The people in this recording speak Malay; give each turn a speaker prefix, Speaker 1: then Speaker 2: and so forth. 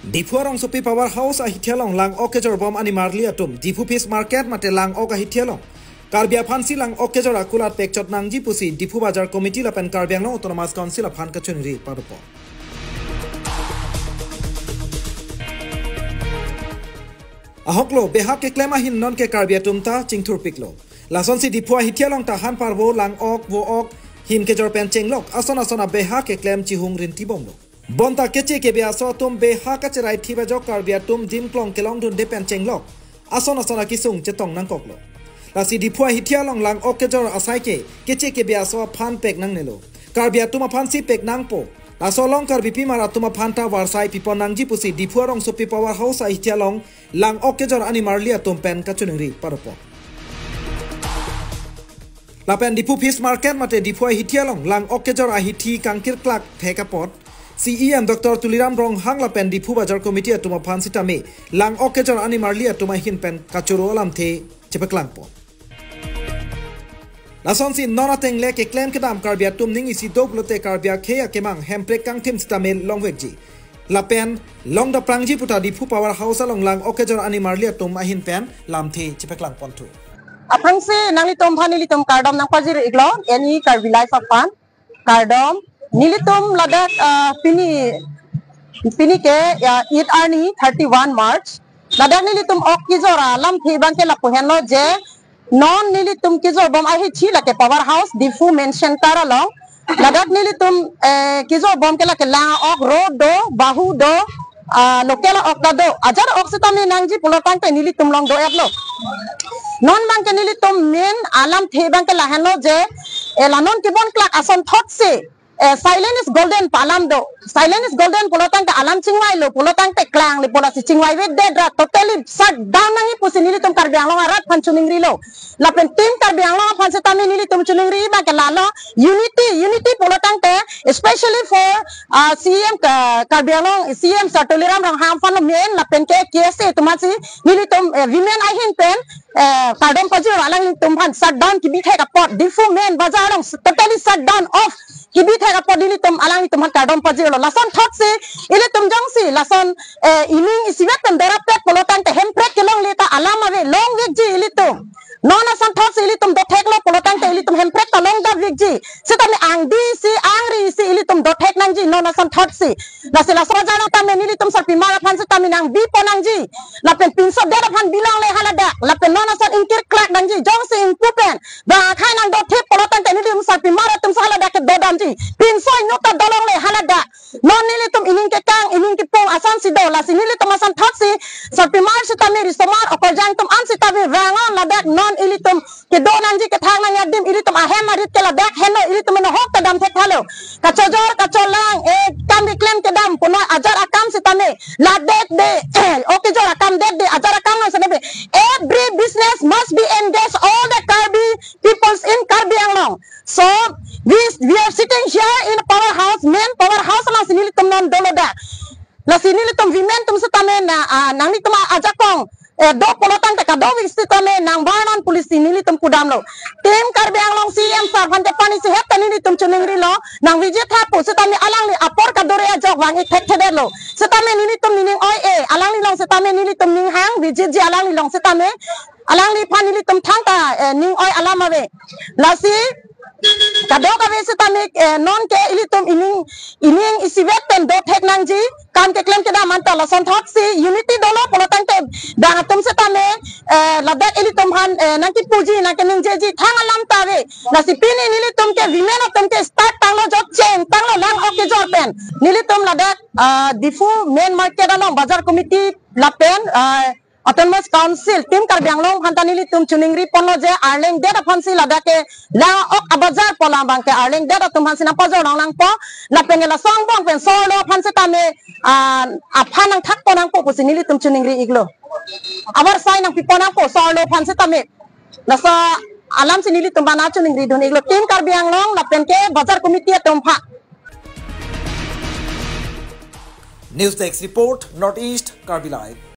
Speaker 1: Dipu arong sopi powerhouse ahithialong lang kejorbom ani marli atum. Dipu fish market mate lang ahithialong. Karbi aphansi lang kejor akulat pekchot nangji pusi Dipu bazar committee lapen Karbi anglong autonomous council aphan kachoningri parupo. Ahoklo behak ke klema hin non ke Karbi atumta chingthur piklo. Lason si Dipu ahithialong tahan parbo lang wo hin kejor pen chenglok asona behak ke klem chihung rinti bomlo. Bonta kece ke biaso tum beha ka cerai thiba jok Karbi atum dim klong kelong dun de pen chenglok asona kisung chetong nang koklo. Lasi Dipu ahithialong lang kejor asai ke kece ke biaso phan pek nang nelo. Karbi atum aphansi pek nang po. Lasolong aKarbipimar atum phanta warsai pipon nangji pusi Dipu arong sopi powerhouse ahithialong lang kejor ani marli atum pen kachoningri paropo. Lapen Dipu fish market mate Dipu ahithialong lang kejor ahithi kangkir klak thekapot. CEM Dr. Tuliram Rong hang lapen Dipu bazar committee atuma phan sitame lang kejor ani marli atuma hin pen kachoro alam the chepeklang po. Lason si nona tengle ke claim kedam Karbi atum ning isi doblote Karbi khe akemang hemprek kang tim sitame longwekji. Lapen long da prangji puta Dipu powerhouse along lang kejor ani marli atum ahin pen lam the chepeklang pontu.
Speaker 2: Aphansi nanglitum phanilitum kardom nang pajir iglo any Karbi life aphan kardom nilitum ladak pini ke it arni 31 March ladak nilitum kejora lam thibang ke lapuhenlo je non nilitum kejorbom ahithi lake powerhouse Dipu mention taralong ladak nilitum kejorbom ke lake la road do bahu do lokela do ajar sitami nangji pulotang pe nilitum long do eklo non bang ke nilitum men alam thibang ke lahenlo je elanon kibon klak ason thotse silent is golden palam do silent is golden pulotang ke alam chingwai lo pulotang te klang le polasi chingwai we dead rat totally shut down nangi pusinili tum Karbi anglong arat panchuningri lo lapen tim Karbi anglong phansitami nili tum chuningri ba ke lalo unity pulotang te especially for CM Karbi anglong CM Tuliram Rong ham fan men lapen ke kese tumasi nili tum women I hin pen kardom pajir alang tum phan shut down ki bithe ka pot Dipu men bazarong totally shut down off kibi thega podili tum alang tum kardom pajiro lason thotsi ile tum jongsi lason ining isiwet tum derapet polotan te hemprek kelong leta alama ve long vegji ile tum non ason thotsi ile tum do theklo polotan te ile tum hemprek ta long da vegji setami angdi si angri si ile tum do thek nangji non ason thotsi lasi lason jana tam ile tum sarpimara phan setami nang bi ponangji lapen pinso dera phan bilang le halada lapen non ason inkir klak nangji jongsi impupen ba khai nang do thek polotan te ile tum sarpimara tum salada ke dodam pinsoi nyota dolong le halada non nili tum ining ke kang ining ke pong asan si do la sinili tum asan thoksi sarpimar sitami risomar okojang tum an sitami rangon ladak non ili tum ke do nangji ke thang nang yadim ili tum ahem marit ke ladak heno ili tum no hok tadam thek halo kachojor kacholang kam diklem ke dam puno ajar akam sitami ladak de okejor akam de ajar akam no sanabe every business must be engaged all the Karbi peoples in Karbi anglong so we are sitting here in a powerhouse men powerhouse la sinili tum non doloda la sinili tum women tum sitame na nangni tum ajakong do polotan te kado sitame nang banan police sinili tum kudamlo tim Karbi anglong CM sar phante pani si het nili tum chuningri lo nang vijay thapu sitame alang li apor kadore ajak wangi thek lo sitame nili tum nining oi alang li long sitame nili tum ning hang vijay ji alang li long sitame alang li phani li tum thangta ning oi alama ve lasi kado ka vese tamik non ke ilitum ining isiwet pen do thek nangji kam ke klem ke da manta la son thoksi unity dolo polotang te da tum se tame ladak ilitum han nangki puji na ke ningjeji thang alam tawe la sipini nilitum ke women tum ke start tanglo jok chen tanglo lang kejor pen nilitum ladak Dipu main market along bazar committee lapen autonomous council tim Karbi anglong hantanili tum chuningri ponlo je arleng de aphansi ladake la abazar pola bangke arleng de tum hansi na pajor lang po la pengela song bong pen solo phanse tame aphanang thak ponang po pusinili tum chuningri iglo abar sai nang piponang po solo phanse tame la sa alam sinili tum bana chuningri dun iglo tim Karbi anglong la penke bazar committee tum pha
Speaker 1: News Desk report Northeast Karbi Live.